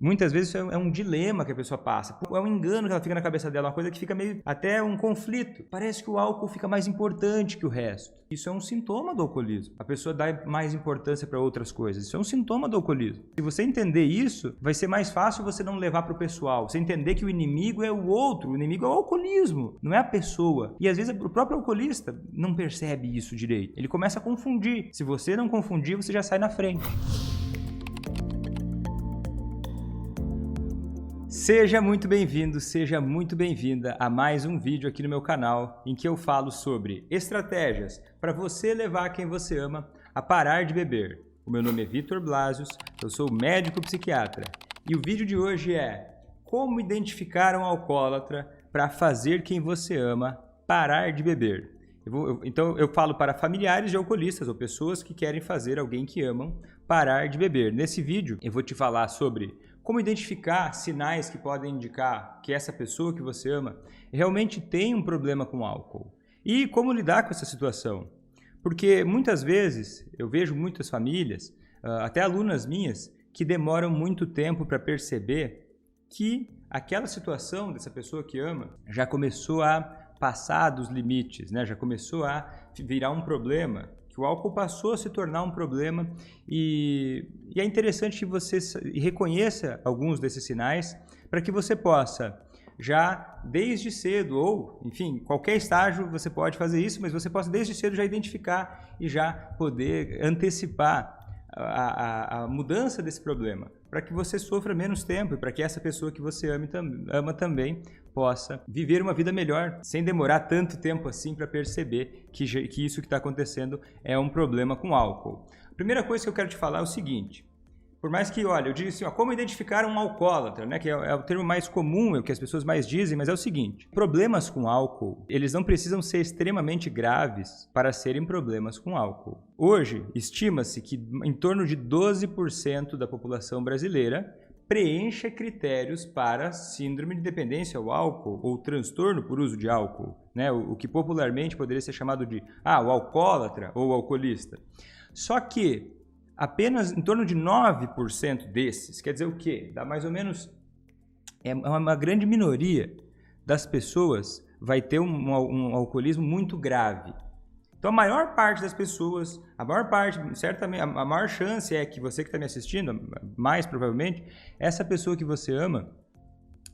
Muitas vezes isso é um dilema que a pessoa passa. É um engano que ela fica na cabeça dela, uma coisa que fica meio até um conflito. Parece que o álcool fica mais importante que o resto. Isso é um sintoma do alcoolismo. A pessoa dá mais importância para outras coisas. Isso é um sintoma do alcoolismo. Se você entender isso, vai ser mais fácil você não levar para o pessoal. Você entender que o inimigo é o outro, o inimigo é o alcoolismo, não é a pessoa. E às vezes o próprio alcoolista não percebe isso direito. Ele começa a confundir. Se você não confundir, você já sai na frente. Seja muito bem-vindo, seja muito bem-vinda a mais um vídeo aqui no meu canal em que eu falo sobre estratégias para você levar quem você ama a parar de beber. O meu nome é Vitor Blasius, eu sou médico psiquiatra e o vídeo de hoje é como identificar um alcoólatra para fazer quem você ama parar de beber. Então eu falo para familiares de alcoolistas ou pessoas que querem fazer alguém que amam parar de beber. Nesse vídeo eu vou te falar sobre como identificar sinais que podem indicar que essa pessoa que você ama realmente tem um problema com álcool. E como lidar com essa situação. Porque muitas vezes eu vejo muitas famílias, até alunas minhas, que demoram muito tempo para perceber que aquela situação dessa pessoa que ama já começou a passar dos limites, né? Já começou a virar um problema. O álcool passou a se tornar um problema e é interessante que você reconheça alguns desses sinais para que você possa, já desde cedo, ou enfim, qualquer estágio você pode fazer isso, mas você possa desde cedo já identificar e já poder antecipar a mudança desse problema, para que você sofra menos tempo e para que essa pessoa que você ama também possa viver uma vida melhor, sem demorar tanto tempo assim para perceber que isso que está acontecendo é um problema com álcool. A primeira coisa que eu quero te falar é o seguinte: por mais que, olha, eu digo assim, como identificar um alcoólatra, né, que é o termo mais comum, é o que as pessoas mais dizem, mas é o seguinte: problemas com álcool, eles não precisam ser extremamente graves para serem problemas com álcool. Hoje, estima-se que em torno de 12% da população brasileira preencha critérios para síndrome de dependência ao álcool ou transtorno por uso de álcool, né, o que popularmente poderia ser chamado de o alcoólatra ou alcoolista. Só que apenas em torno de 9% desses, quer dizer o quê? Dá mais ou menos, é uma grande minoria das pessoas vai ter um alcoolismo muito grave. Então a maior parte das pessoas, certamente, a maior chance é que você que está me assistindo, mais provavelmente, essa pessoa que você ama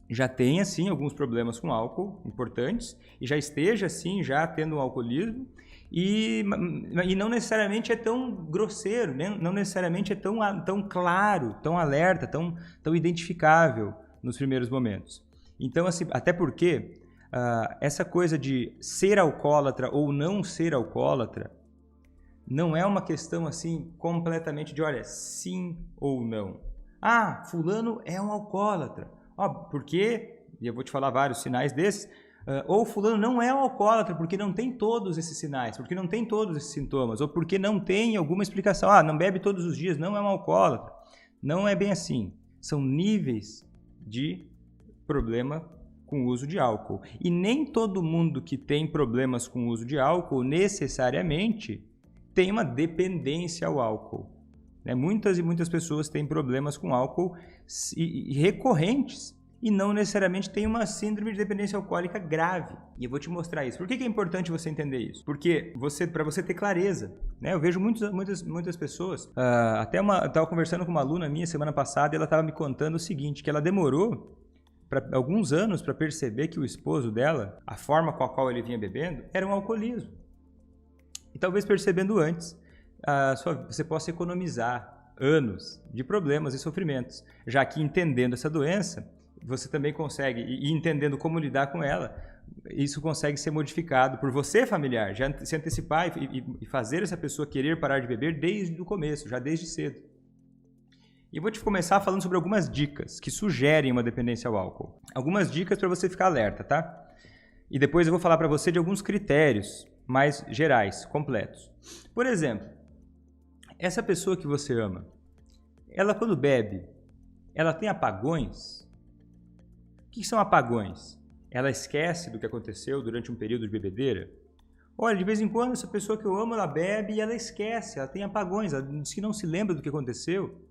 já tenha sim alguns problemas com álcool importantes e já esteja sim já tendo um alcoolismo. E não necessariamente é tão grosseiro, né? Não necessariamente é tão claro, tão alerta, tão identificável nos primeiros momentos. Então, assim, até porque essa coisa de ser alcoólatra ou não ser alcoólatra não é uma questão assim completamente de, olha, sim ou não. Fulano é um alcoólatra. Porque, e eu vou te falar vários sinais desses, ou fulano não é um alcoólatra porque não tem todos esses sinais, porque não tem todos esses sintomas, ou porque não tem alguma explicação. Não bebe todos os dias, não é um alcoólatra. Não é bem assim. São níveis de problema com o uso de álcool. E nem todo mundo que tem problemas com o uso de álcool necessariamente tem uma dependência ao álcool. Muitas e muitas pessoas têm problemas com álcool recorrentes e não necessariamente tem uma síndrome de dependência alcoólica grave. E eu vou te mostrar isso. Por que é importante você entender isso? Porque para você ter clareza, né? Eu vejo muitas pessoas, estava conversando com uma aluna minha semana passada e ela estava me contando o seguinte, que ela demorou alguns anos para perceber que o esposo dela, a forma com a qual ele vinha bebendo, era um alcoolismo. E talvez percebendo antes, você possa economizar anos de problemas e sofrimentos, já que entendendo essa doença, você também consegue, e entendendo como lidar com ela, isso consegue ser modificado por você, familiar, já se antecipar e fazer essa pessoa querer parar de beber desde o começo, já desde cedo. E eu vou te começar falando sobre algumas dicas que sugerem uma dependência ao álcool. Algumas dicas para você ficar alerta, tá? E depois eu vou falar para você de alguns critérios mais gerais, completos. Por exemplo, essa pessoa que você ama, ela quando bebe, ela tem apagões? O que são apagões? Ela esquece do que aconteceu durante um período de bebedeira? Olha, de vez em quando essa pessoa que eu amo, ela bebe e ela esquece, ela tem apagões, ela diz que não se lembra do que aconteceu.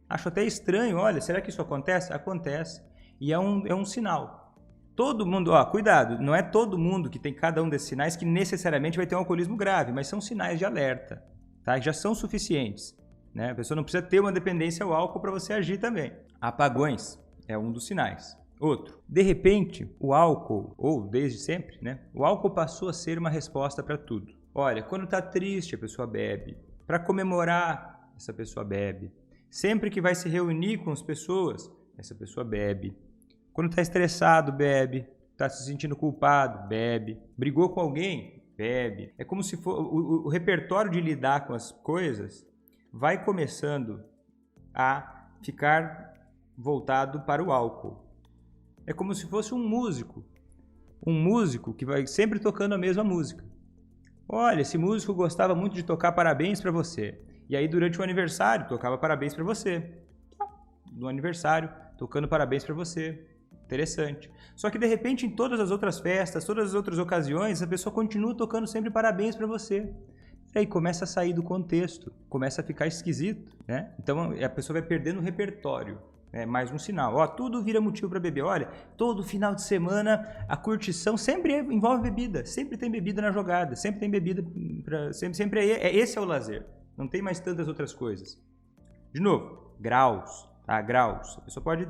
Acho até estranho, olha, será que isso acontece? Acontece. E é um sinal. Todo mundo, cuidado, não é todo mundo que tem cada um desses sinais que necessariamente vai ter um alcoolismo grave, mas são sinais de alerta, tá? Já são suficientes, né? A pessoa não precisa ter uma dependência ao álcool para você agir também. Apagões é um dos sinais. Outro, de repente, o álcool, ou desde sempre, né? O álcool passou a ser uma resposta para tudo. Olha, quando está triste, a pessoa bebe. Para comemorar, essa pessoa bebe. Sempre que vai se reunir com as pessoas, essa pessoa bebe. Quando está estressado, bebe. Está se sentindo culpado, bebe. Brigou com alguém, bebe. É como se for o repertório de lidar com as coisas vai começando a ficar voltado para o álcool. É como se fosse um músico que vai sempre tocando a mesma música. Olha, esse músico gostava muito de tocar parabéns para você. E aí durante o aniversário tocava parabéns para você. No aniversário, tocando parabéns para você. Interessante. Só que de repente em todas as outras festas, todas as outras ocasiões, a pessoa continua tocando sempre parabéns para você. E aí começa a sair do contexto, começa a ficar esquisito, né? Então a pessoa vai perdendo o repertório. É mais um sinal. Tudo vira motivo para beber. Olha, todo final de semana a curtição sempre envolve bebida. Sempre tem bebida na jogada. Sempre tem bebida. Sempre esse é o lazer. Não tem mais tantas outras coisas. De novo, graus. Tá? Graus. A pessoa pode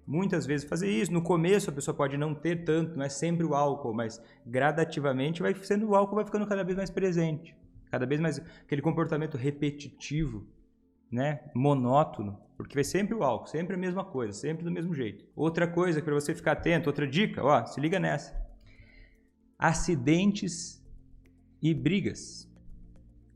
muitas vezes fazer isso. No começo a pessoa pode não ter tanto. Não é sempre o álcool, mas gradativamente o álcool vai ficando cada vez mais presente. Cada vez mais aquele comportamento repetitivo, né? Monótono. Porque vai sempre o álcool, sempre a mesma coisa, sempre do mesmo jeito. Outra coisa para você ficar atento, outra dica, se liga nessa. Acidentes e brigas.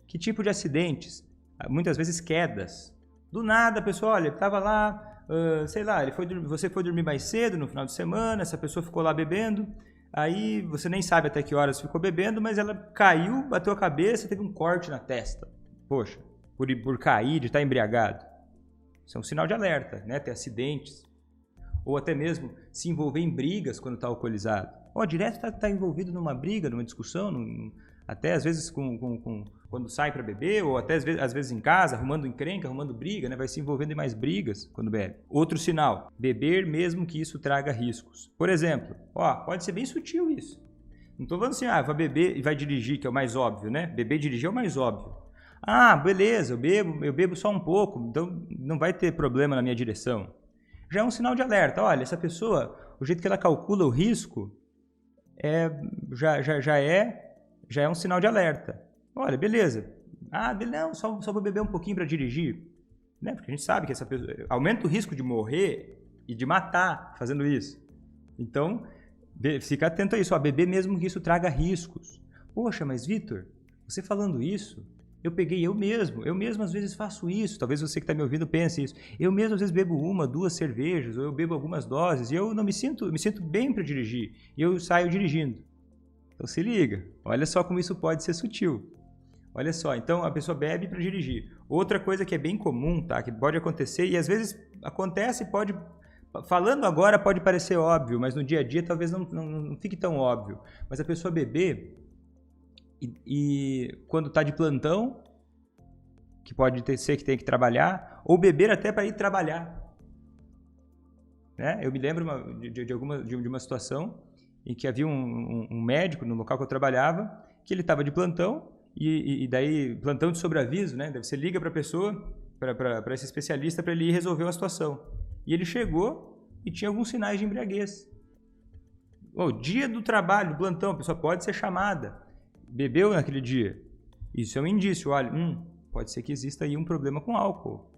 Que tipo de acidentes? Muitas vezes quedas. Do nada a pessoa, olha, estava lá, sei lá, você foi dormir mais cedo no final de semana, essa pessoa ficou lá bebendo, aí você nem sabe até que horas ficou bebendo, mas ela caiu, bateu a cabeça, teve um corte na testa. Poxa, por cair, de estar embriagado. Isso é um sinal de alerta, né? Ter acidentes. Ou até mesmo se envolver em brigas quando está alcoolizado. Direto está envolvido numa briga, numa discussão, até às vezes quando sai para beber, ou até às vezes em casa, arrumando encrenca, arrumando briga, né? Vai se envolvendo em mais brigas quando bebe. Outro sinal, beber mesmo que isso traga riscos. Por exemplo, pode ser bem sutil isso. Não estou falando assim, vai beber e vai dirigir, que é o mais óbvio, né? Beber e dirigir é o mais óbvio. Beleza, eu bebo só um pouco, então não vai ter problema na minha direção. Já é um sinal de alerta. Olha, essa pessoa, o jeito que ela calcula o risco, já é um sinal de alerta. Olha, beleza. Não, só vou beber um pouquinho para dirigir. Né? Porque a gente sabe que essa pessoa aumenta o risco de morrer e de matar fazendo isso. Então, fica atento a isso. Beber mesmo que isso traga riscos. Poxa, mas Vitor, você falando isso... eu mesmo às vezes faço isso, talvez você que está me ouvindo pense isso, eu mesmo às vezes bebo 1, 2 cervejas, ou eu bebo algumas doses, e eu não me sinto bem para dirigir, e eu saio dirigindo. Então se liga, olha só como isso pode ser sutil. Olha só, então a pessoa bebe para dirigir. Outra coisa que é bem comum, tá, que pode acontecer, e às vezes acontece, falando agora pode parecer óbvio, mas no dia a dia talvez não fique tão óbvio, mas a pessoa beber... E quando está de plantão, que pode ser que tem que trabalhar, ou beber até para ir trabalhar. Né? Eu me lembro de uma situação em que havia um médico no local que eu trabalhava, que ele estava de plantão, e daí, plantão de sobreaviso, né? Você liga para a pessoa, para esse especialista, para ele ir resolver uma situação. E ele chegou e tinha alguns sinais de embriaguez. Dia do trabalho, do plantão, a pessoa pode ser chamada. Bebeu naquele dia. Isso é um indício. Olha, pode ser que exista aí um problema com álcool.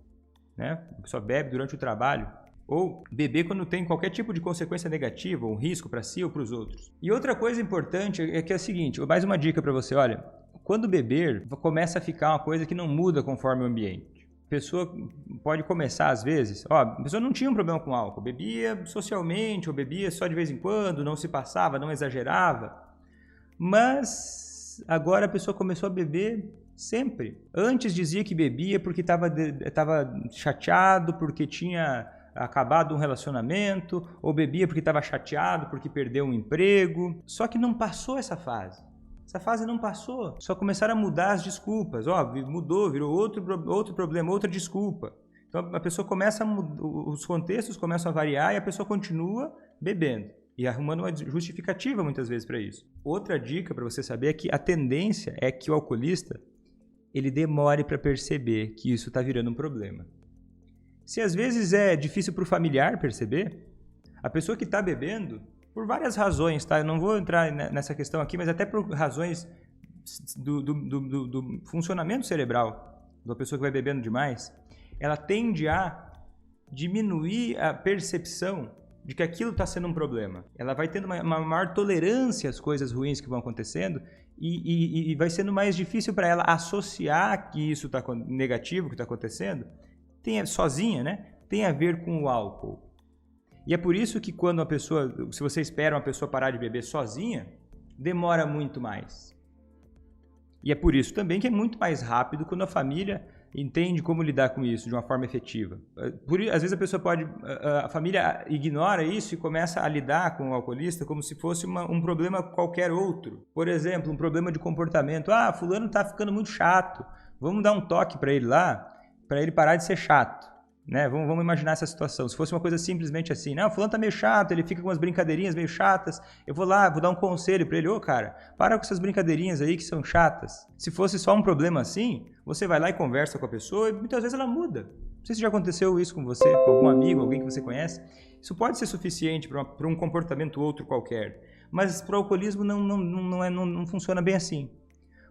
Né? A pessoa bebe durante o trabalho. Ou beber quando tem qualquer tipo de consequência negativa, um risco para si ou para os outros. E outra coisa importante é que é a seguinte, mais uma dica para você, olha, quando beber, começa a ficar uma coisa que não muda conforme o ambiente. A pessoa pode começar às vezes, a pessoa não tinha um problema com álcool, bebia socialmente ou bebia só de vez em quando, não se passava, não exagerava, mas... Agora a pessoa começou a beber sempre. Antes dizia que bebia porque estava chateado, porque tinha acabado um relacionamento, ou bebia porque estava chateado, porque perdeu um emprego. Só que não passou essa fase. Essa fase não passou. Só começaram a mudar as desculpas. Mudou, virou outro problema, outra desculpa. Então a pessoa começa os contextos começam a variar e a pessoa continua bebendo e arrumando uma justificativa muitas vezes para isso. Outra dica para você saber é que a tendência é que o alcoolista ele demore para perceber que isso está virando um problema. Se às vezes é difícil para o familiar perceber, a pessoa que está bebendo, por várias razões, tá? Eu não vou entrar nessa questão aqui, mas até por razões do funcionamento cerebral da pessoa que vai bebendo demais, ela tende a diminuir a percepção de que aquilo está sendo um problema. Ela vai tendo uma maior tolerância às coisas ruins que vão acontecendo e vai sendo mais difícil para ela associar que isso está negativo, que está acontecendo, sozinha, né? Tem a ver com o álcool. E é por isso que quando se você espera uma pessoa parar de beber sozinha, demora muito mais. E é por isso também que é muito mais rápido quando a família entende como lidar com isso de uma forma efetiva. Às vezes a família ignora isso e começa a lidar com o alcoolista como se fosse um problema qualquer outro. Por exemplo, um problema de comportamento. Fulano está ficando muito chato, vamos dar um toque para ele lá, para ele parar de ser chato. Né? Vamos imaginar essa situação. Se fosse uma coisa simplesmente assim, não, fulano tá meio chato, ele fica com umas brincadeirinhas meio chatas, eu vou lá, vou dar um conselho para ele, cara, para com essas brincadeirinhas aí que são chatas. Se fosse só um problema assim, você vai lá e conversa com a pessoa e muitas vezes ela muda. Não sei se já aconteceu isso com você, com algum amigo, alguém que você conhece. Isso pode ser suficiente para um comportamento outro qualquer, mas para o alcoolismo não funciona bem assim.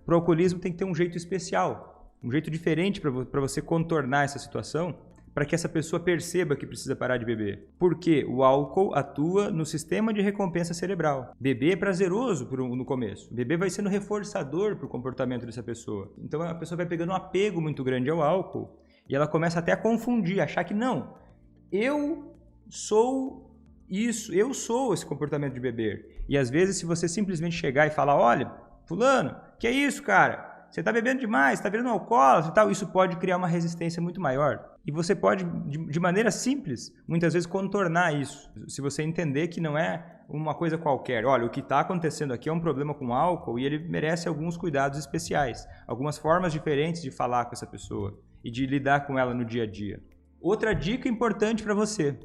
Para o alcoolismo tem que ter um jeito especial, um jeito diferente para você contornar essa situação, para que essa pessoa perceba que precisa parar de beber. Porque o álcool atua no sistema de recompensa cerebral. Beber é prazeroso no começo. Beber vai sendo reforçador para o comportamento dessa pessoa. Então a pessoa vai pegando um apego muito grande ao álcool e ela começa até a confundir, achar que não, eu sou isso, eu sou esse comportamento de beber. E às vezes se você simplesmente chegar e falar, olha, fulano, que é isso, cara? Você está bebendo demais, está virando alcoólatra e tal. Isso pode criar uma resistência muito maior. E você pode, de maneira simples, muitas vezes contornar isso. Se você entender que não é uma coisa qualquer. Olha, o que está acontecendo aqui é um problema com álcool e ele merece alguns cuidados especiais. Algumas formas diferentes de falar com essa pessoa e de lidar com ela no dia a dia. Outra dica importante para você.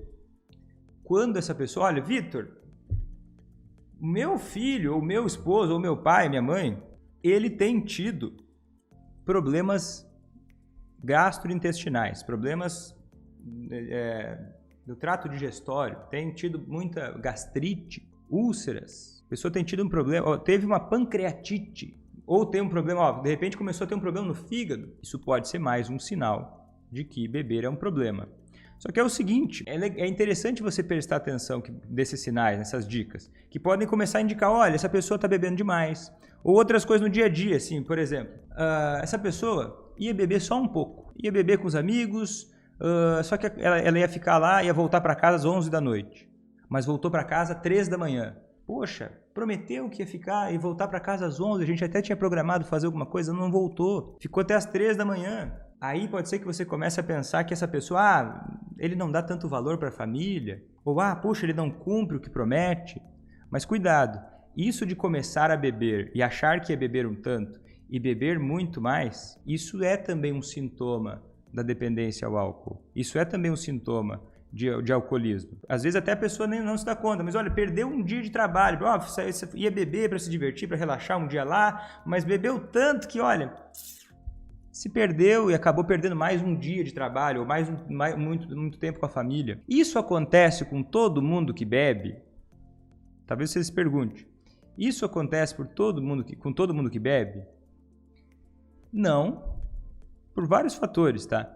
Quando essa pessoa... Olha, Vitor, meu filho, ou meu esposo, ou meu pai, minha mãe... ele tem tido problemas gastrointestinais, problemas do trato digestório, tem tido muita gastrite, úlceras, a pessoa tem tido um problema, teve uma pancreatite, ou tem um problema, de repente começou a ter um problema no fígado. Isso pode ser mais um sinal de que beber é um problema. Só que é o seguinte, é interessante você prestar atenção desses sinais, nessas dicas, que podem começar a indicar, olha, essa pessoa está bebendo demais. Ou outras coisas no dia a dia, assim, por exemplo, essa pessoa ia beber só um pouco, ia beber com os amigos, só que ela ia ficar lá, ia voltar para casa às 11 da noite, mas voltou para casa às 3 da manhã. Poxa, prometeu que ia ficar e voltar para casa às 11, a gente até tinha programado fazer alguma coisa, não voltou, ficou até às 3 da manhã. Aí pode ser que você comece a pensar que essa pessoa, ele não dá tanto valor para a família, ou puxa, ele não cumpre o que promete. Mas cuidado, isso de começar a beber e achar que é beber um tanto e beber muito mais, isso é também um sintoma da dependência ao álcool. Isso é também um sintoma de alcoolismo. Às vezes até a pessoa nem não se dá conta, mas olha, perdeu um dia de trabalho, você ia beber para se divertir, para relaxar um dia lá, mas bebeu tanto que, olha, se perdeu e acabou perdendo mais um dia de trabalho, ou muito tempo com a família. Isso acontece com todo mundo que bebe? Talvez você se pergunte. Isso acontece com todo mundo que bebe? Não, por vários fatores, tá?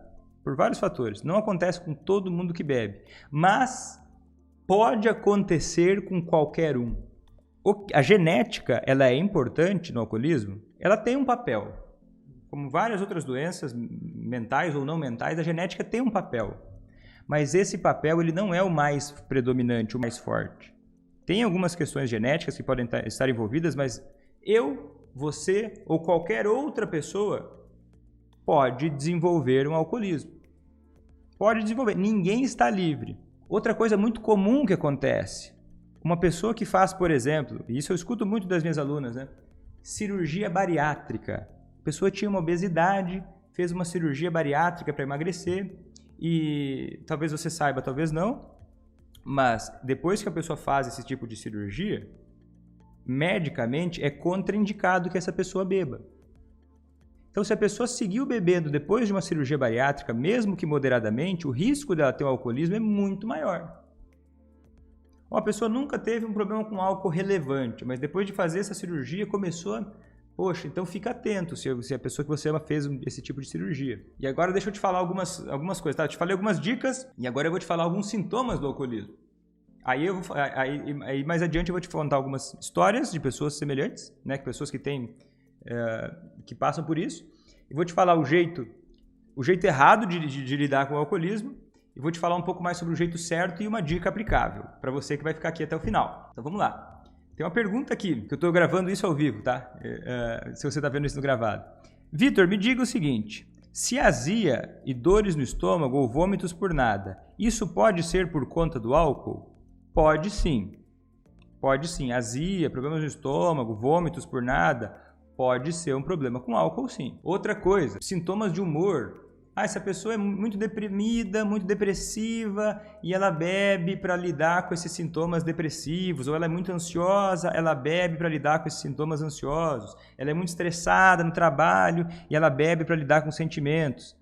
Por vários fatores. Não acontece com todo mundo que bebe, mas pode acontecer com qualquer um. A genética, ela é importante no alcoolismo? Ela tem um papel. Como várias outras doenças mentais ou não mentais, a genética tem um papel. Mas esse papel ele não é o mais predominante, o mais forte. Tem algumas questões genéticas que podem estar envolvidas, mas você ou qualquer outra pessoa pode desenvolver um alcoolismo. Pode desenvolver. Ninguém está livre. Outra coisa muito comum que acontece, uma pessoa que faz, por exemplo, e isso eu escuto muito das minhas alunas, né? Cirurgia bariátrica. A pessoa tinha uma obesidade, fez uma cirurgia bariátrica para emagrecer E talvez você saiba, talvez não, mas depois que a pessoa faz esse tipo de cirurgia, medicamente é contraindicado que essa pessoa beba. Então, se a pessoa seguiu bebendo depois de uma cirurgia bariátrica, mesmo que moderadamente, o risco dela ter um alcoolismo é muito maior. Uma pessoa nunca teve um problema com álcool relevante, mas depois de fazer essa cirurgia começou a... Poxa, então fica atento se a pessoa que você ama fez esse tipo de cirurgia. E agora deixa eu te falar algumas coisas, tá? Eu te falei algumas dicas e agora eu vou te falar alguns sintomas do alcoolismo. Aí mais adiante eu vou te contar algumas histórias de pessoas semelhantes, né? Pessoas que que passam por isso. E vou te falar o jeito errado de lidar com o alcoolismo. E vou te falar um pouco mais sobre o jeito certo e uma dica aplicável para você que vai ficar aqui até o final. Então vamos lá. Tem uma pergunta aqui, que eu estou gravando isso ao vivo, tá? Se você está vendo isso no gravado. Vitor, me diga o seguinte. Se azia e dores no estômago ou vômitos por nada, isso pode ser por conta do álcool? Pode sim. Pode sim. Azia, problemas no estômago, vômitos por nada... Pode ser um problema com álcool, sim. Outra coisa, sintomas de humor. Essa pessoa é muito deprimida, muito depressiva e ela bebe para lidar com esses sintomas depressivos. Ou ela é muito ansiosa, ela bebe para lidar com esses sintomas ansiosos. Ela é muito estressada no trabalho e ela bebe para lidar com sentimentos.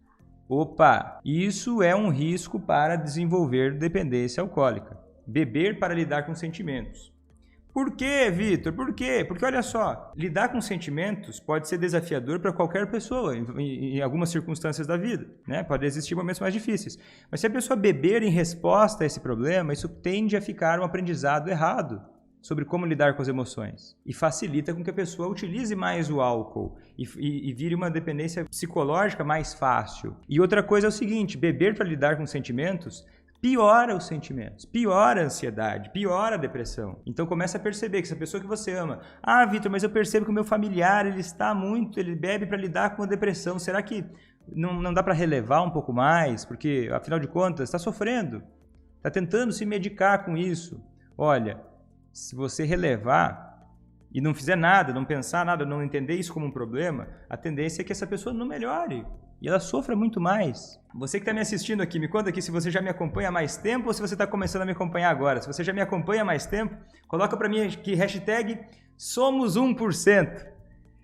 Opa, isso é um risco para desenvolver dependência alcoólica. Beber para lidar com sentimentos. Por quê, Vitor? Por quê? Porque olha só, lidar com sentimentos pode ser desafiador para qualquer pessoa em algumas circunstâncias da vida, né? Pode existir momentos mais difíceis. Mas se a pessoa beber em resposta a esse problema, isso tende a ficar um aprendizado errado sobre como lidar com as emoções. E facilita com que a pessoa utilize mais o álcool e vire uma dependência psicológica mais fácil. E outra coisa é o seguinte, beber para lidar com sentimentos piora os sentimentos, piora a ansiedade, piora a depressão. Então começa a perceber que essa pessoa que você ama, Vitor, mas eu percebo que o meu familiar, ele bebe para lidar com a depressão, será que não dá para relevar um pouco mais? Porque, afinal de contas, está sofrendo, está tentando se medicar com isso. Olha, se você relevar e não fizer nada, não pensar nada, não entender isso como um problema, a tendência é que essa pessoa não melhore. E ela sofra muito mais. Você que está me assistindo aqui, me conta aqui se você já me acompanha há mais tempo ou se você está começando a me acompanhar agora. Se você já me acompanha há mais tempo, coloca para mim aqui hashtag #somos1%.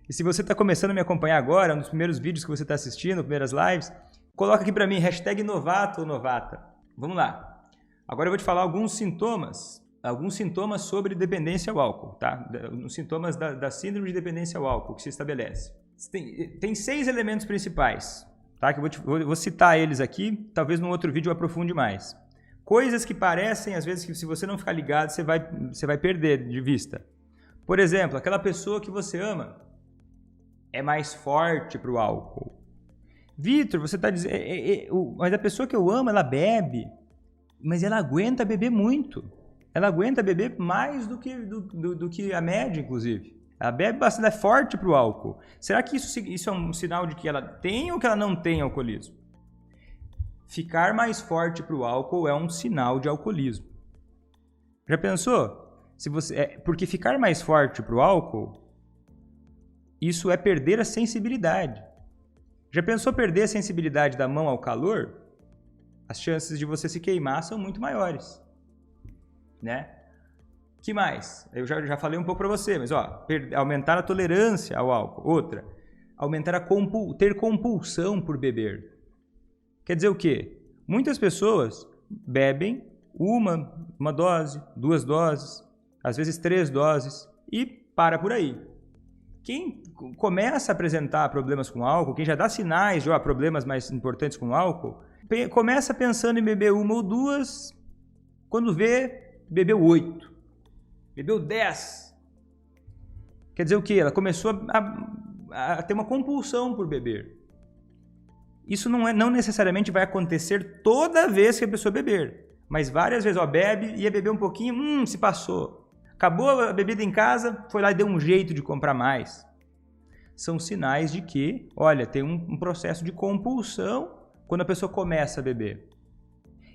E se você está começando a me acompanhar agora, um dos primeiros vídeos que você está assistindo, primeiras lives, coloca aqui para mim hashtag novato ou novata. Vamos lá. Agora eu vou te falar alguns sintomas sobre dependência ao álcool, tá? Os sintomas da síndrome de dependência ao álcool que se estabelece. Tem 6 elementos principais, tá? Que eu vou citar eles aqui, talvez num outro vídeo eu aprofunde mais. Coisas que parecem, às vezes, que se você não ficar ligado, você vai perder de vista. Por exemplo, aquela pessoa que você ama é mais forte para o álcool. Vitor, você está dizendo... mas a pessoa que eu amo, ela bebe, mas ela aguenta beber muito. Ela aguenta beber mais do que a média, inclusive. Ela bebe bastante, ela é forte para o álcool. Será que isso é um sinal de que ela tem ou que ela não tem alcoolismo? Ficar mais forte para o álcool é um sinal de alcoolismo. Já pensou? Porque ficar mais forte para o álcool, isso é perder a sensibilidade. Já pensou perder a sensibilidade da mão ao calor? As chances de você se queimar são muito maiores, né? Que mais? Eu já falei um pouco para você, mas aumentar a tolerância ao álcool. Outra, ter compulsão por beber. Quer dizer o quê? Muitas pessoas bebem uma dose, 2 doses, às vezes 3 doses e para por aí. Quem começa a apresentar problemas com álcool, quem já dá sinais de problemas mais importantes com álcool, começa pensando em beber 1 ou 2, quando vê, bebeu 8. Bebeu 10. Quer dizer o quê? Ela começou a ter uma compulsão por beber. Isso não necessariamente vai acontecer toda vez que a pessoa beber. Mas várias vezes, bebe, ia beber um pouquinho, se passou. Acabou a bebida em casa, foi lá e deu um jeito de comprar mais. São sinais de que, tem um processo de compulsão quando a pessoa começa a beber.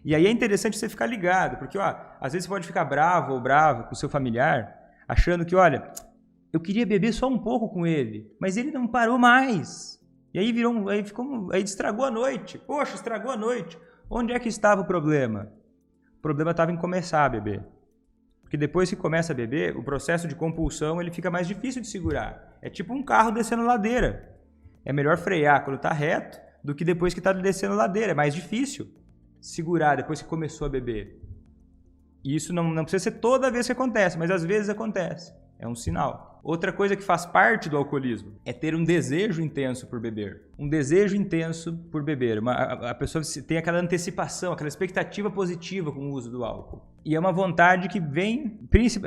E aí é interessante você ficar ligado, porque às vezes você pode ficar bravo ou bravo com o seu familiar, achando que, eu queria beber só um pouco com ele, mas ele não parou mais. E aí aí estragou a noite. Poxa, estragou a noite. Onde é que estava o problema? O problema estava em começar a beber. Porque depois que começa a beber, o processo de compulsão ele fica mais difícil de segurar. É tipo um carro descendo ladeira. É melhor frear quando está reto do que depois que está descendo ladeira. É mais difícil segurar depois que começou a beber. E isso não precisa ser toda vez que acontece, mas às vezes acontece. É um sinal. Outra coisa que faz parte do alcoolismo é ter um desejo intenso por beber. Um desejo intenso por beber. A pessoa tem aquela antecipação, aquela expectativa positiva com o uso do álcool. E é uma vontade que vem,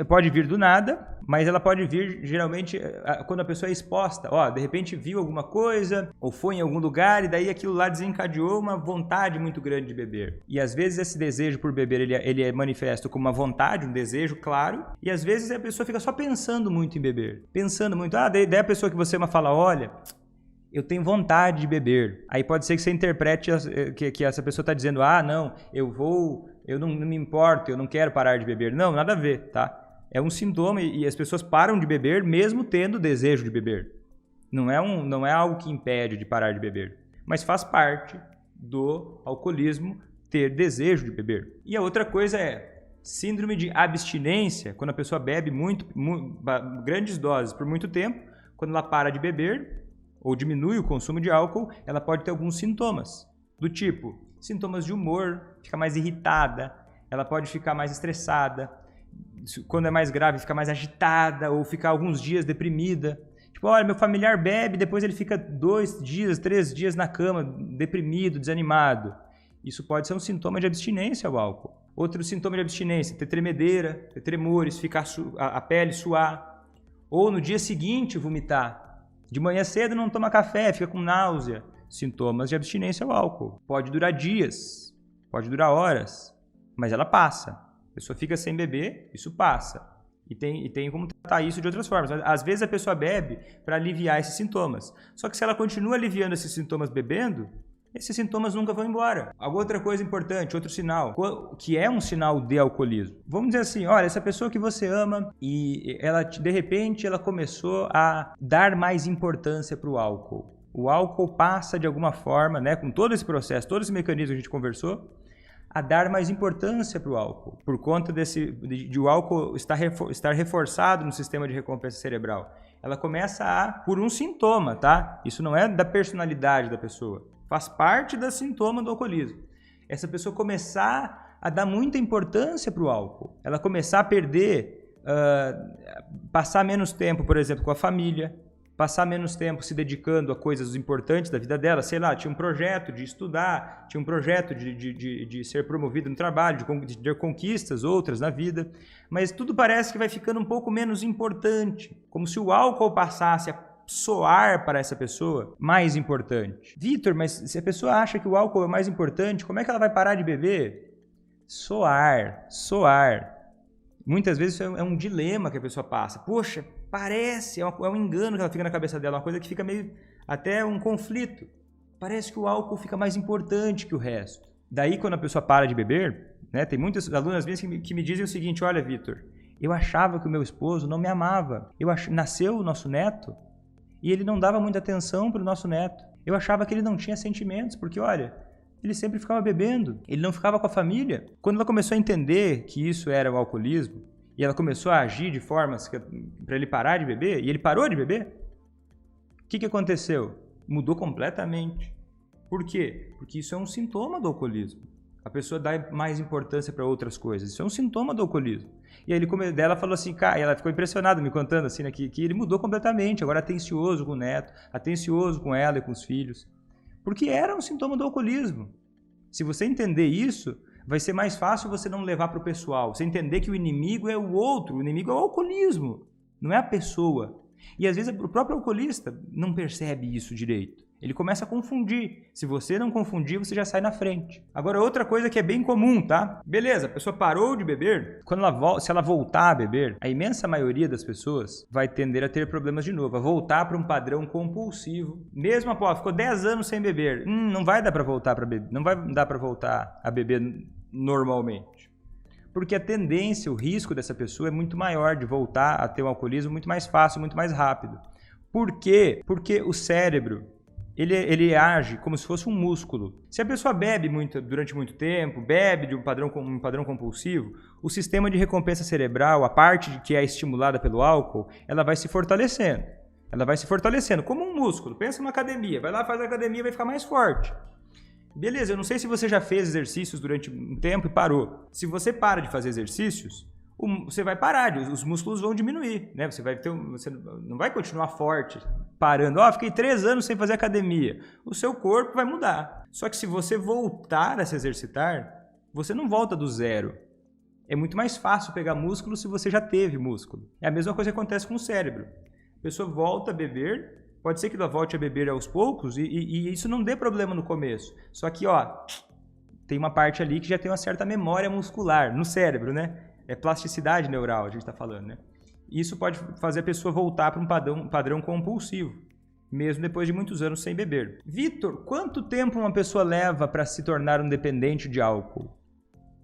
pode vir do nada, mas ela pode vir geralmente quando a pessoa é exposta. De repente viu alguma coisa ou foi em algum lugar e daí aquilo lá desencadeou uma vontade muito grande de beber. E às vezes esse desejo por beber ele é manifesto como uma vontade, um desejo claro, e às vezes a pessoa fica só pensando muito em beber. Pensando muito. Daí a pessoa que você ama fala, olha, eu tenho vontade de beber. Aí pode ser que você interprete que essa pessoa está dizendo, não, eu não me importo, eu não quero parar de beber. Não, nada a ver, tá? É um sintoma e as pessoas param de beber mesmo tendo desejo de beber. Não é algo que impede de parar de beber, mas faz parte do alcoolismo ter desejo de beber. E a outra coisa é síndrome de abstinência, quando a pessoa bebe grandes doses por muito tempo, quando ela para de beber ou diminui o consumo de álcool, ela pode ter alguns sintomas, do tipo sintomas de humor, fica mais irritada, ela pode ficar mais estressada, quando é mais grave, fica mais agitada ou ficar alguns dias deprimida. Tipo, olha, meu familiar bebe, depois ele fica 2 dias, 3 dias na cama, deprimido, desanimado. Isso pode ser um sintoma de abstinência ao álcool. Outro sintoma de abstinência, ter tremedeira, ter tremores, ficar a pele suar. Ou no dia seguinte vomitar. De manhã cedo não toma café, fica com náusea. Sintomas de abstinência ao álcool. Pode durar dias, pode durar horas, mas ela passa. A pessoa fica sem beber, isso passa. E tem como tratar isso de outras formas. Às vezes a pessoa bebe para aliviar esses sintomas. Só que se ela continua aliviando esses sintomas bebendo, esses sintomas nunca vão embora. Outra coisa importante, outro sinal, que é um sinal de alcoolismo. Vamos dizer assim, olha, essa pessoa que você ama e ela, de repente ela começou a dar mais importância para o álcool. O álcool passa de alguma forma, né, com todo esse processo, todo esse mecanismo que a gente conversou, a dar mais importância para o álcool, por conta de o álcool estar reforçado no sistema de recompensa cerebral. Ela começa por um sintoma, tá? Isso não é da personalidade da pessoa. Faz parte do sintoma do alcoolismo. Essa pessoa começar a dar muita importância para o álcool. Ela começar a perder, passar menos tempo, por exemplo, com a família, passar menos tempo se dedicando a coisas importantes da vida dela. Sei lá, tinha um projeto de estudar, tinha um projeto de ser promovido no trabalho, de ter conquistas outras na vida. Mas tudo parece que vai ficando um pouco menos importante. Como se o álcool passasse a soar para essa pessoa mais importante. Vitor, mas se a pessoa acha que o álcool é mais importante, como é que ela vai parar de beber? Soar. Muitas vezes é um dilema que a pessoa passa. Poxa, parece, é um engano que ela fica na cabeça dela, uma coisa que fica meio até um conflito. Parece que o álcool fica mais importante que o resto. Daí, quando a pessoa para de beber, né, tem muitas alunas minhas que me dizem o seguinte, olha, Vitor, eu achava que o meu esposo não me amava. Nasceu o nosso neto, e ele não dava muita atenção para o nosso neto. Eu achava que ele não tinha sentimentos, porque, olha, ele sempre ficava bebendo, ele não ficava com a família. Quando ela começou a entender que isso era o alcoolismo, e ela começou a agir de formas para ele parar de beber, e ele parou de beber, o que aconteceu? Mudou completamente. Por quê? Porque isso é um sintoma do alcoolismo. A pessoa dá mais importância para outras coisas. Isso é um sintoma do alcoolismo. E aí ela falou assim, cara, e ela ficou impressionada me contando assim, né, que ele mudou completamente, agora atencioso com o neto, atencioso com ela e com os filhos. Porque era um sintoma do alcoolismo. Se você entender isso, vai ser mais fácil você não levar para o pessoal. Você entender que o inimigo é o outro, o inimigo é o alcoolismo, não é a pessoa. E às vezes o próprio alcoolista não percebe isso direito. Ele começa a confundir. Se você não confundir, você já sai na frente. Agora, outra coisa que é bem comum, tá? Beleza, a pessoa parou de beber. Se ela voltar a beber, a imensa maioria das pessoas vai tender a ter problemas de novo, a voltar para um padrão compulsivo. Mesmo após, ficou 10 anos sem beber, não vai dar para voltar para beber, não vai dar para voltar a beber normalmente. Porque a tendência, o risco dessa pessoa é muito maior de voltar a ter um alcoolismo muito mais fácil, muito mais rápido. Por quê? Porque o cérebro, ele age como se fosse um músculo. Se a pessoa bebe durante muito tempo, bebe de um padrão compulsivo, o sistema de recompensa cerebral, a parte que é estimulada pelo álcool, ela vai se fortalecendo. Ela vai se fortalecendo como um músculo. Pensa numa academia, vai lá, faz a academia, vai ficar mais forte. Beleza, eu não sei se você já fez exercícios durante um tempo e parou. Se você para de fazer exercícios, você vai parar, os músculos vão diminuir, né? Você não vai continuar forte, parando. Fiquei 3 anos sem fazer academia. O seu corpo vai mudar. Só que se você voltar a se exercitar, você não volta do zero. É muito mais fácil pegar músculo se você já teve músculo. É a mesma coisa que acontece com o cérebro. A pessoa volta a beber, pode ser que ela volte a beber aos poucos e isso não dê problema no começo. Só que, tem uma parte ali que já tem uma certa memória muscular no cérebro, né? É plasticidade neural, a gente está falando, né? Isso pode fazer a pessoa voltar para um padrão compulsivo, mesmo depois de muitos anos sem beber. Vitor, quanto tempo uma pessoa leva para se tornar um dependente de álcool?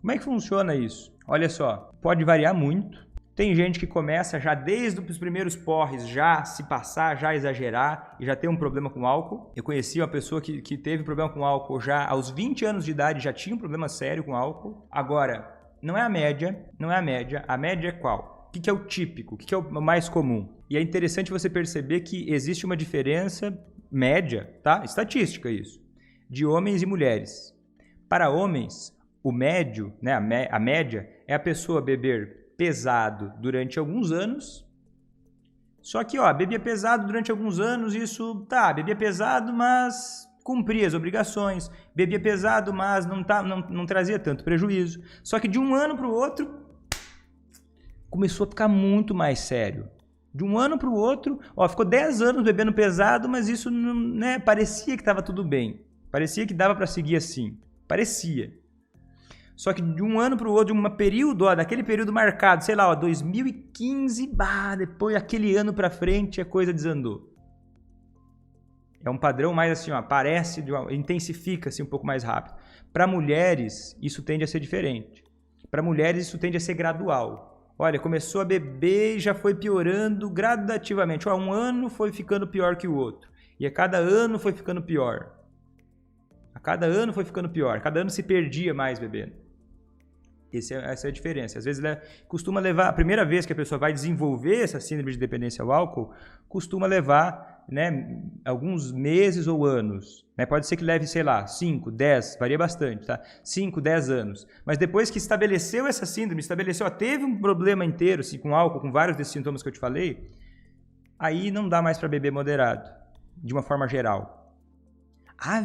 Como é que funciona isso? Olha só, pode variar muito. Tem gente que começa já desde os primeiros porres, já se passar, já exagerar e já tem um problema com álcool. Eu conheci uma pessoa que teve problema com álcool já aos 20 anos de idade, já tinha um problema sério com álcool. Agora, não é a média, a média é qual? O que é o típico, o que é o mais comum? E é interessante você perceber que existe uma diferença média, tá? Estatística isso, de homens e mulheres. Para homens, o médio, né, a média, é a pessoa beber pesado durante alguns anos. Só que, bebia pesado durante alguns anos, bebia pesado, mas cumpria as obrigações, bebia pesado, mas não trazia tanto prejuízo. Só que de um ano para o outro, começou a ficar muito mais sério. De um ano para o outro, ficou 10 anos bebendo pesado, mas isso né, parecia que estava tudo bem. Parecia que dava para seguir assim. Parecia. Só que de um ano para o outro, de um período, daquele período marcado, 2015, depois aquele ano para frente a coisa desandou. É um padrão mais assim, intensifica assim, um pouco mais rápido. Para mulheres, isso tende a ser diferente. Para mulheres, isso tende a ser gradual. Olha, começou a beber e já foi piorando gradativamente. Um ano foi ficando pior que o outro. E a cada ano foi ficando pior. Cada ano se perdia mais bebendo. Essa é a diferença. Às vezes costuma levar, a primeira vez que a pessoa vai desenvolver essa síndrome de dependência ao álcool, costuma levar, né, alguns meses ou anos. Né? Pode ser que leve, 5, 10, varia bastante, tá? 5, 10 anos. Mas depois que estabeleceu essa síndrome, teve um problema inteiro assim, com álcool, com vários desses sintomas que eu te falei, aí não dá mais para beber moderado, de uma forma geral.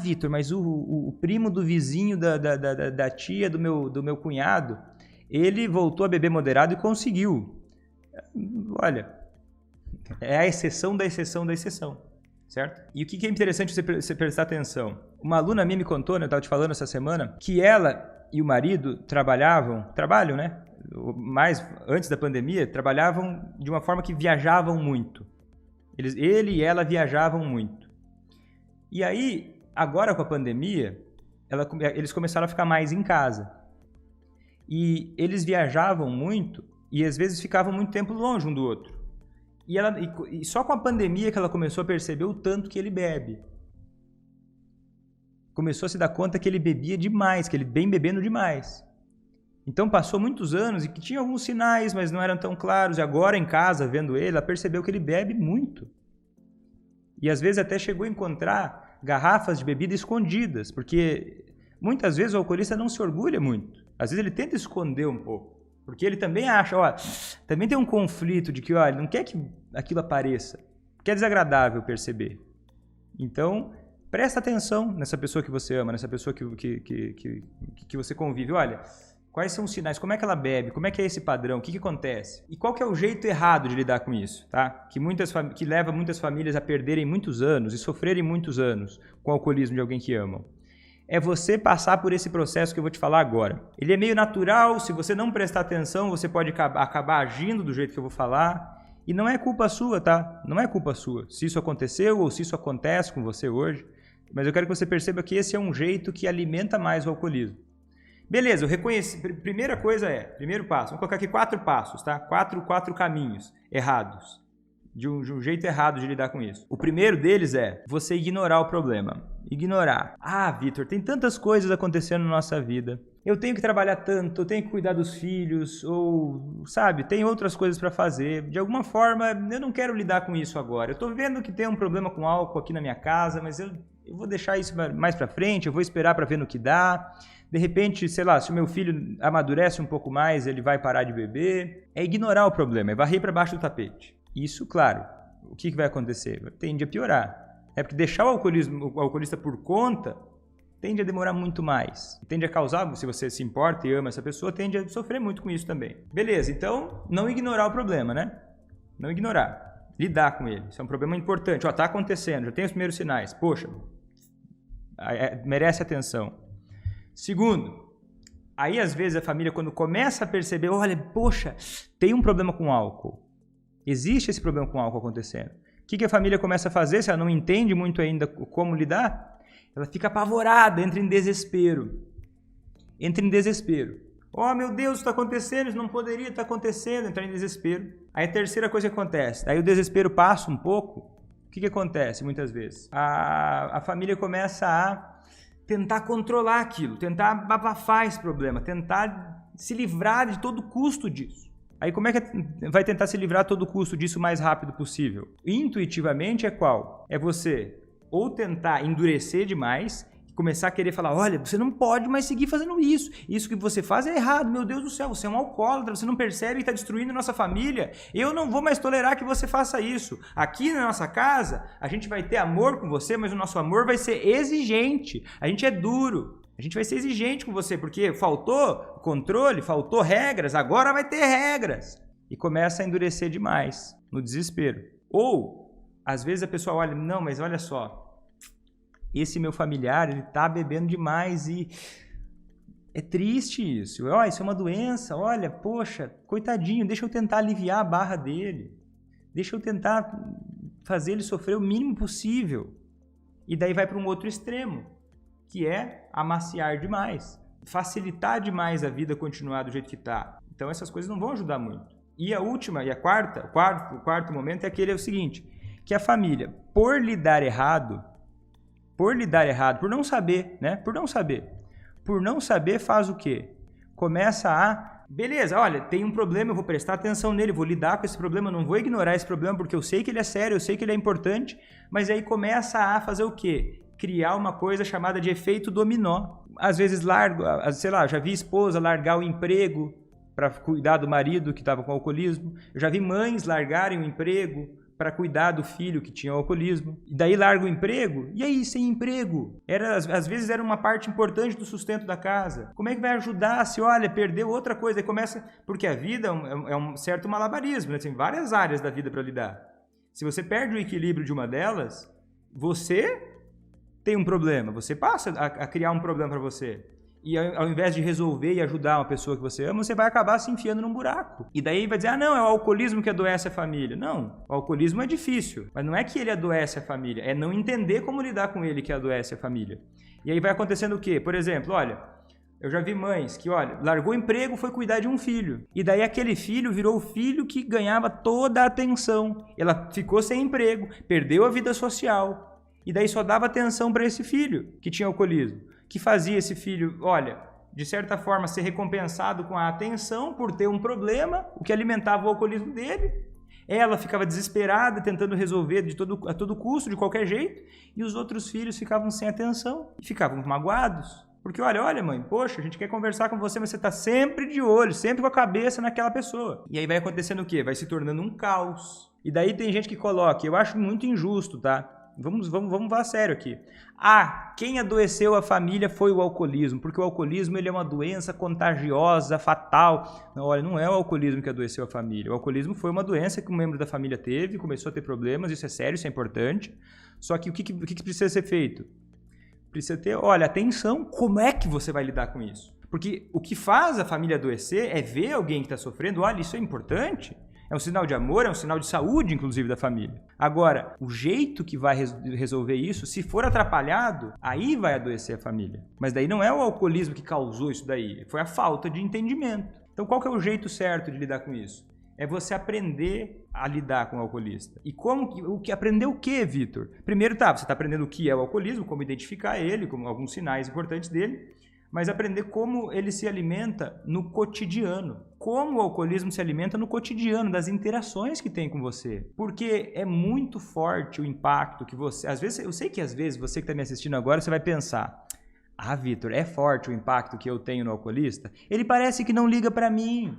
Vitor, mas o primo do vizinho da tia do meu cunhado, ele voltou a beber moderado e conseguiu. Olha, é a exceção da exceção da exceção, certo? E o que é interessante você prestar atenção? Uma aluna minha me contou, né, eu estava te falando essa semana, que ela e o marido trabalham, né? Mais antes da pandemia, trabalhavam de uma forma que viajavam muito. Ele e ela viajavam muito. E aí, agora com a pandemia, eles começaram a ficar mais em casa. E eles viajavam muito e às vezes ficavam muito tempo longe um do outro. E só com a pandemia que ela começou a perceber o tanto que ele bebe. Começou a se dar conta que ele bebia demais, que ele vem bebendo demais. Então passou muitos anos e que tinha alguns sinais, mas não eram tão claros. E agora em casa, vendo ele, ela percebeu que ele bebe muito. E às vezes até chegou a encontrar garrafas de bebida escondidas, porque muitas vezes o alcoolista não se orgulha muito. Às vezes ele tenta esconder um pouco, porque ele também acha, também tem um conflito de que, ele não quer que aquilo apareça, porque é desagradável perceber. Então, presta atenção nessa pessoa que você ama, nessa pessoa que você convive. Olha, quais são os sinais, como é que ela bebe, como é que é esse padrão, o que acontece? E qual que é o jeito errado de lidar com isso, tá? Que leva muitas famílias a perderem muitos anos e sofrerem muitos anos com o alcoolismo de alguém que amam. É você passar por esse processo que eu vou te falar agora. Ele é meio natural, se você não prestar atenção, você pode acabar agindo do jeito que eu vou falar. E não é culpa sua, tá? Não é culpa sua. Se isso aconteceu ou se isso acontece com você hoje. Mas eu quero que você perceba que esse é um jeito que alimenta mais o alcoolismo. Beleza, eu reconheci. Primeiro passo, vamos colocar aqui 4 passos, tá? 4 caminhos errados de um jeito errado de lidar com isso. O primeiro deles é você ignorar o problema. Ignorar. Ah, Vitor, tem tantas coisas acontecendo na nossa vida. Eu tenho que trabalhar tanto, eu tenho que cuidar dos filhos, ou, sabe, tem outras coisas para fazer. De alguma forma, eu não quero lidar com isso agora. Eu tô vendo que tem um problema com álcool aqui na minha casa, mas eu vou deixar isso mais para frente, eu vou esperar para ver no que dá. De repente, sei lá, se o meu filho amadurece um pouco mais, ele vai parar de beber. É ignorar o problema, é varrer para baixo do tapete. Isso, claro, o que vai acontecer? Tende a piorar. É porque deixar o alcoolista por conta tende a demorar muito mais. Tende a causar, se você se importa e ama essa pessoa, tende a sofrer muito com isso também. Beleza, então não ignorar o problema, né? Não ignorar. Lidar com ele. Isso é um problema importante. Ó, tá acontecendo, já tem os primeiros sinais. Poxa, merece atenção. Segundo, aí às vezes a família, quando começa a perceber, olha, poxa, tem um problema com álcool. Existe esse problema com álcool acontecendo. O que a família começa a fazer, se ela não entende muito ainda como lidar? Ela fica apavorada, entra em desespero. Entra em desespero. Oh, meu Deus, isso está acontecendo, isso não poderia estar acontecendo, entrar em desespero. Aí a terceira coisa que acontece, aí o desespero passa um pouco, o que acontece muitas vezes? A família começa a tentar controlar aquilo, tentar abafar esse problema, tentar se livrar de todo custo disso. Aí como é que vai tentar se livrar a todo custo disso o mais rápido possível? Intuitivamente é qual? É você ou tentar endurecer demais e começar a querer falar, olha, você não pode mais seguir fazendo isso. Isso que você faz é errado, meu Deus do céu, você é um alcoólatra, você não percebe que está destruindo nossa família. Eu não vou mais tolerar que você faça isso. Aqui na nossa casa, a gente vai ter amor com você, mas o nosso amor vai ser exigente. A gente é duro. A gente vai ser exigente com você, porque faltou controle, faltou regras, agora vai ter regras. E começa a endurecer demais, no desespero. Ou, às vezes a pessoa olha, não, mas olha só, esse meu familiar, ele tá bebendo demais e é triste isso. Ó, isso é uma doença, olha, poxa, coitadinho, deixa eu tentar aliviar a barra dele. Deixa eu tentar fazer ele sofrer o mínimo possível. E daí vai para um outro extremo, que é amaciar demais, facilitar demais a vida continuar do jeito que está. Então essas coisas não vão ajudar muito. E a última, e a quarta, o quarto momento é o seguinte, que a família, por lidar errado, por não saber, né? Por não saber faz o quê? Começa a, beleza, olha, tem um problema, eu vou prestar atenção nele, vou lidar com esse problema, não vou ignorar esse problema porque eu sei que ele é sério, eu sei que ele é importante, mas aí começa a fazer o quê? Criar uma coisa chamada de efeito dominó. Às vezes sei lá, já vi esposa largar o emprego para cuidar do marido que estava com alcoolismo. Eu já vi mães largarem o emprego para cuidar do filho que tinha alcoolismo. E daí larga o emprego, e aí, sem emprego? Às vezes era uma parte importante do sustento da casa. Como é que vai ajudar se, olha, perdeu outra coisa? Aí começa, porque a vida é um certo malabarismo, né? Tem várias áreas da vida para lidar. Se você perde o equilíbrio de uma delas, você tem um problema, você passa a criar um problema para você. E ao invés de resolver e ajudar uma pessoa que você ama, você vai acabar se enfiando num buraco. E daí vai dizer, ah não, é o alcoolismo que adoece a família. Não, o alcoolismo é difícil, mas não é que ele adoece a família, é não entender como lidar com ele que adoece a família. E aí vai acontecendo o quê? Por exemplo, olha, eu já vi mães que, olha, largou o emprego, foi cuidar de um filho. E daí aquele filho virou o filho que ganhava toda a atenção. Ela ficou sem emprego, perdeu a vida social. E daí só dava atenção para esse filho que tinha alcoolismo. Que fazia esse filho, olha, de certa forma ser recompensado com a atenção por ter um problema, o que alimentava o alcoolismo dele. Ela ficava desesperada, tentando resolver a todo custo, de qualquer jeito, e os outros filhos ficavam sem atenção e ficavam magoados. Porque olha mãe, poxa, a gente quer conversar com você, mas você está sempre de olho, sempre com a cabeça naquela pessoa. E aí vai acontecendo o quê? Vai se tornando um caos. E daí tem gente que coloca, eu acho muito injusto, tá? Vamos falar sério aqui. Ah, quem adoeceu a família foi o alcoolismo, porque o alcoolismo ele é uma doença contagiosa, fatal. Não, olha, não é o alcoolismo que adoeceu a família. O alcoolismo foi uma doença que um membro da família teve, começou a ter problemas, isso é sério, isso é importante. Só que o que precisa ser feito? Precisa ter, olha, atenção, como é que você vai lidar com isso? Porque o que faz a família adoecer é ver alguém que está sofrendo, olha, isso é importante. É um sinal de amor, é um sinal de saúde, inclusive, da família. Agora, o jeito que vai resolver isso, se for atrapalhado, aí vai adoecer a família. Mas daí não é o alcoolismo que causou isso daí, foi a falta de entendimento. Então, qual que é o jeito certo de lidar com isso? é você aprender a lidar com o alcoolista. E aprender o que, Vitor? Primeiro, você está aprendendo o que é o alcoolismo, como identificar ele, como alguns sinais importantes dele, mas aprender como ele se alimenta no cotidiano. Como o alcoolismo se alimenta no cotidiano, das interações que tem com você. Porque é muito forte o impacto que você... Às vezes, eu sei que às vezes você que está me assistindo agora, você vai pensar: ah, Vitor, é forte o impacto que eu tenho no alcoolista? Ele parece que não liga para mim.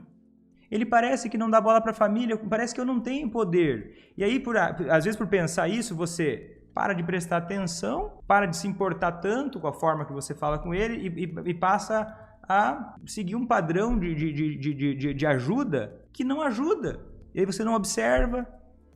Ele parece que não dá bola para a família, parece que eu não tenho poder. E aí, às vezes por pensar isso, você para de prestar atenção, para de se importar tanto com a forma que você fala com ele e passa a seguir um padrão de ajuda que não ajuda. E aí você não observa,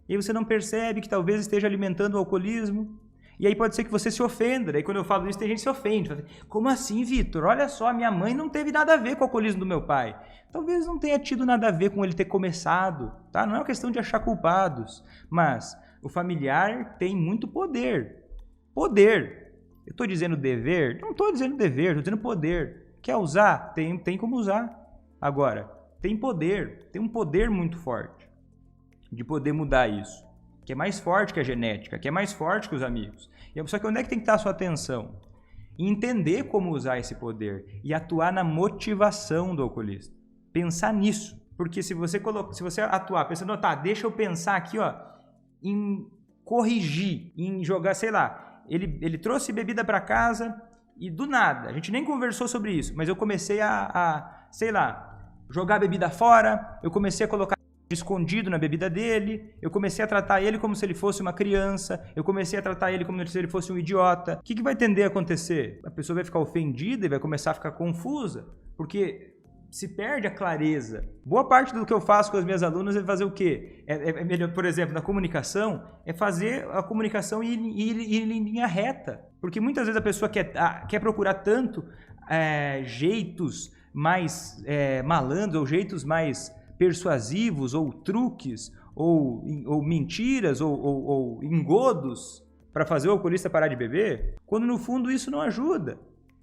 e aí você não percebe que talvez esteja alimentando o alcoolismo. E aí pode ser que você se ofenda. Daí quando eu falo isso, tem gente que se ofende. Fala: como assim, Vitor? Olha só, minha mãe não teve nada a ver com o alcoolismo do meu pai. Talvez não tenha tido nada a ver com ele ter começado, tá? Não é uma questão de achar culpados, mas o familiar tem muito poder. Poder. Eu estou dizendo dever? Não estou dizendo dever, estou dizendo poder. Quer usar? Tem como usar. Agora, tem poder. Tem um poder muito forte de poder mudar isso, que é mais forte que a genética, que é mais forte que os amigos. Só que onde é que tem que estar a sua atenção? Em entender como usar esse poder e atuar na motivação do alcoolista. Pensar nisso. Porque se você atuar pensando, tá, deixa eu pensar aqui, ó, em corrigir, em jogar, sei lá, ele trouxe bebida para casa e do nada, a gente nem conversou sobre isso, mas eu comecei sei lá, jogar a bebida fora, eu comecei a colocar escondido na bebida dele, eu comecei a tratar ele como se ele fosse uma criança, eu comecei a tratar ele como se ele fosse um idiota. O que vai tender a acontecer? A pessoa vai ficar ofendida e vai começar a ficar confusa, porque se perde a clareza. Boa parte do que eu faço com as minhas alunas é fazer o quê? É melhor, por exemplo, na comunicação, é fazer a comunicação ir em linha reta, porque muitas vezes a pessoa quer procurar tanto jeitos mais malandros, ou jeitos mais persuasivos, ou truques, ou mentiras, ou engodos para fazer o alcoolista parar de beber, quando no fundo isso não ajuda.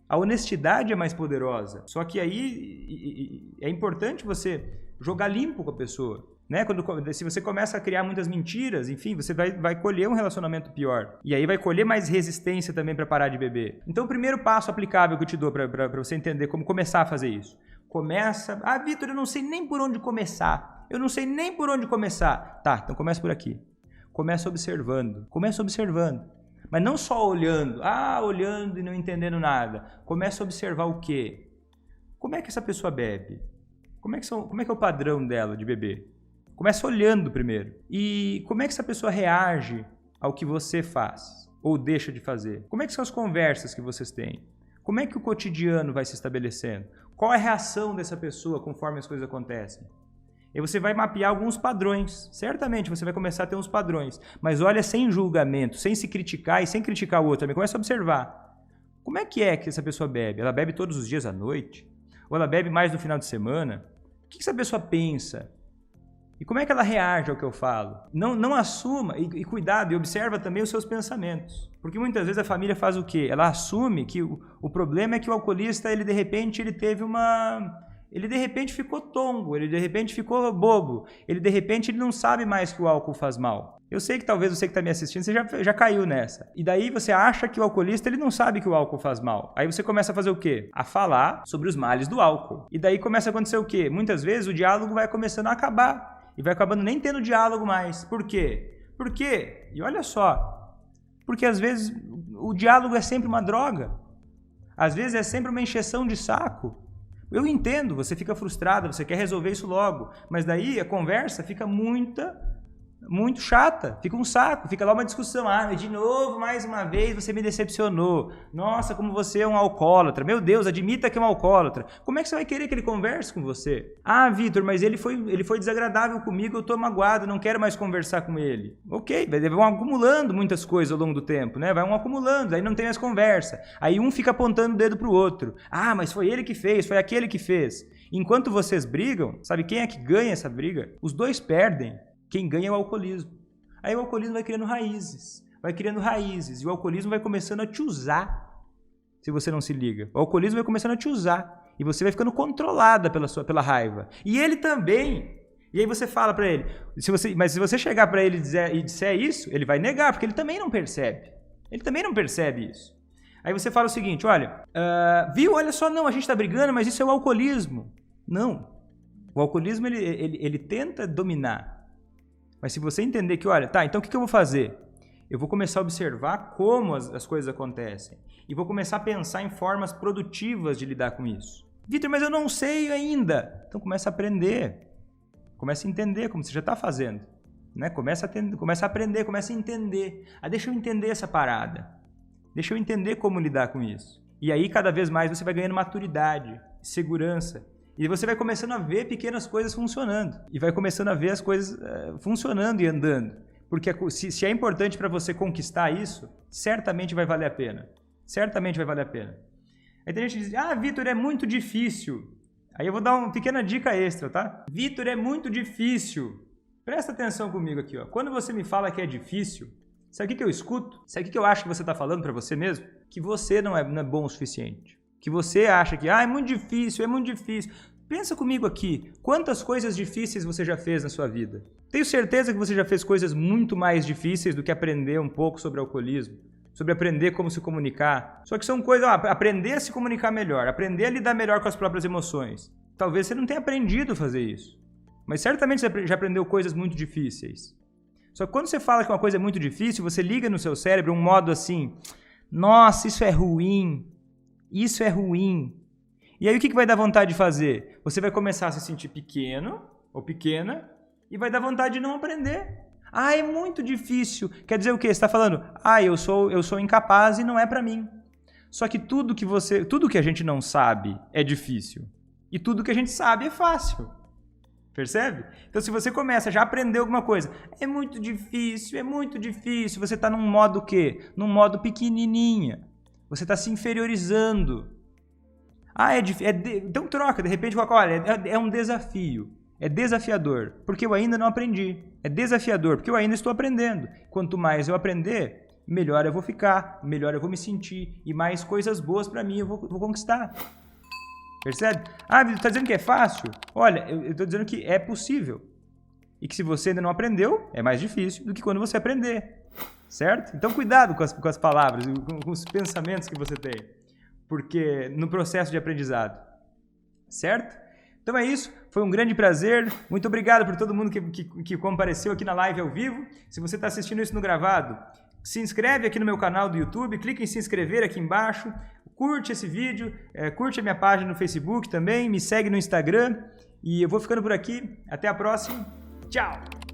A honestidade é mais poderosa. Só que aí é importante você jogar limpo com a pessoa, né? Se você começa a criar muitas mentiras, enfim, você vai colher um relacionamento pior. E aí vai colher mais resistência também para parar de beber. Então o primeiro passo aplicável que eu te dou para você entender como começar a fazer isso. Começa... Ah, Vitor, eu não sei nem por onde começar. Eu não sei nem por onde começar. Tá, então começa por aqui. Começa observando. Começa observando. Mas não só olhando. Olhando e não entendendo nada. Começa a observar o quê? Como é que essa pessoa bebe? Como é que é o padrão dela de beber? Começa olhando primeiro. E como é que essa pessoa reage ao que você faz? Ou deixa de fazer? Como é que são as conversas que vocês têm? Como é que o cotidiano vai se estabelecendo? Qual é a reação dessa pessoa conforme as coisas acontecem? E você vai mapear alguns padrões. Certamente você vai começar a ter uns padrões. Mas olha, sem julgamento, sem se criticar e sem criticar o outro também. Começa a observar. Como é que essa pessoa bebe? Ela bebe todos os dias à noite? Ou ela bebe mais no final de semana? O que essa pessoa pensa? E como é que ela reage ao que eu falo? Não assuma, e cuidado, e observa também os seus pensamentos. Porque muitas vezes a família faz o quê? Ela assume que o problema é que o alcoolista, ele de repente ficou tongo, ele de repente ficou bobo, ele não sabe mais que o álcool faz mal. Eu sei que talvez você que está me assistindo, você já caiu nessa. E daí você acha que o alcoolista, ele não sabe que o álcool faz mal. Aí você começa a fazer o quê? A falar sobre os males do álcool. E daí começa a acontecer o quê? Muitas vezes o diálogo vai começando a acabar. E vai acabando nem tendo diálogo mais. Por quê? Por quê? E olha só. Porque às vezes o diálogo é sempre uma droga. Às vezes é sempre uma encheção de saco. Eu entendo, você fica frustrado, você quer resolver isso logo. Mas daí a conversa fica muito chata, fica um saco, fica lá uma discussão. De novo, mais uma vez, você me decepcionou. Nossa, como você é um alcoólatra. Meu Deus, admita que é um alcoólatra. Como é que você vai querer que ele converse com você? Vitor, mas ele foi desagradável comigo, eu tô magoado, não quero mais conversar com ele. Ok, vão acumulando muitas coisas ao longo do tempo, né? Vai acumulando, aí não tem mais conversa. Aí um fica apontando o dedo pro outro. Mas foi ele que fez, foi aquele que fez. Enquanto vocês brigam, sabe quem é que ganha essa briga? Os dois perdem. Quem ganha é o alcoolismo. Aí o alcoolismo vai criando raízes, e o alcoolismo vai começando a te usar, se você não se liga. O alcoolismo vai começando a te usar, e você vai ficando controlada pela raiva. E ele também, E aí você fala pra ele, mas se você chegar pra ele e disser isso, ele vai negar, porque ele também não percebe. Ele também não percebe isso. Aí você fala o seguinte, olha, viu, olha só, não, a gente tá brigando, mas isso é o alcoolismo. Não. O alcoolismo, ele tenta dominar. Mas se você entender que, olha, tá, então o que eu vou fazer? Eu vou começar a observar como as coisas acontecem. E vou começar a pensar em formas produtivas de lidar com isso. Vitor, mas eu não sei ainda. Então começa a aprender. Começa a entender como você já está fazendo. Né? Começa a aprender, começa a entender. Deixa eu entender essa parada. Deixa eu entender como lidar com isso. E aí, cada vez mais, você vai ganhando maturidade, segurança. E você vai começando a ver pequenas coisas funcionando. E vai começando a ver as coisas funcionando e andando. Porque se é importante para você conquistar isso, certamente vai valer a pena. Certamente vai valer a pena. Aí tem gente que diz, Vitor, é muito difícil. Aí eu vou dar uma pequena dica extra, tá? Vitor, é muito difícil. Presta atenção comigo aqui, ó. Quando você me fala que é difícil, sabe o que eu escuto? Sabe o que eu acho que você está falando para você mesmo? Que você não é bom o suficiente. Que você acha que, é muito difícil, é muito difícil. Pensa comigo aqui, quantas coisas difíceis você já fez na sua vida? Tenho certeza que você já fez coisas muito mais difíceis do que aprender um pouco sobre alcoolismo, sobre aprender como se comunicar. Só que são coisas, aprender a se comunicar melhor, aprender a lidar melhor com as próprias emoções. Talvez você não tenha aprendido a fazer isso, mas certamente você já aprendeu coisas muito difíceis. Só que quando você fala que uma coisa é muito difícil, você liga no seu cérebro um modo assim, nossa, isso é ruim, isso é ruim. E aí o que vai dar vontade de fazer? Você vai começar a se sentir pequeno ou pequena e vai dar vontade de não aprender. É muito difícil. Quer dizer o quê? Você está falando, eu sou incapaz e não é para mim. Só que tudo que a gente não sabe é difícil. E tudo que a gente sabe é fácil. Percebe? Então se você começa já a aprender alguma coisa, é muito difícil, você está num modo o quê? Num modo pequenininha. Você está se inferiorizando. Então troca, de repente coloca, olha, é um desafio, é desafiador, porque eu ainda não aprendi, é desafiador, porque eu ainda estou aprendendo. Quanto mais eu aprender, melhor eu vou ficar, melhor eu vou me sentir, e mais coisas boas para mim eu vou conquistar. Percebe? Está dizendo que é fácil? Olha, eu estou dizendo que é possível, e que se você ainda não aprendeu, é mais difícil do que quando você aprender, certo? Então cuidado com as palavras, com os pensamentos que você tem. Porque no processo de aprendizado, certo? Então é isso, foi um grande prazer, muito obrigado por todo mundo que compareceu aqui na live ao vivo. Se você está assistindo isso no gravado, se inscreve aqui no meu canal do YouTube, clica em se inscrever aqui embaixo, curte esse vídeo, curte a minha página no Facebook também, me segue no Instagram e eu vou ficando por aqui, até a próxima, tchau!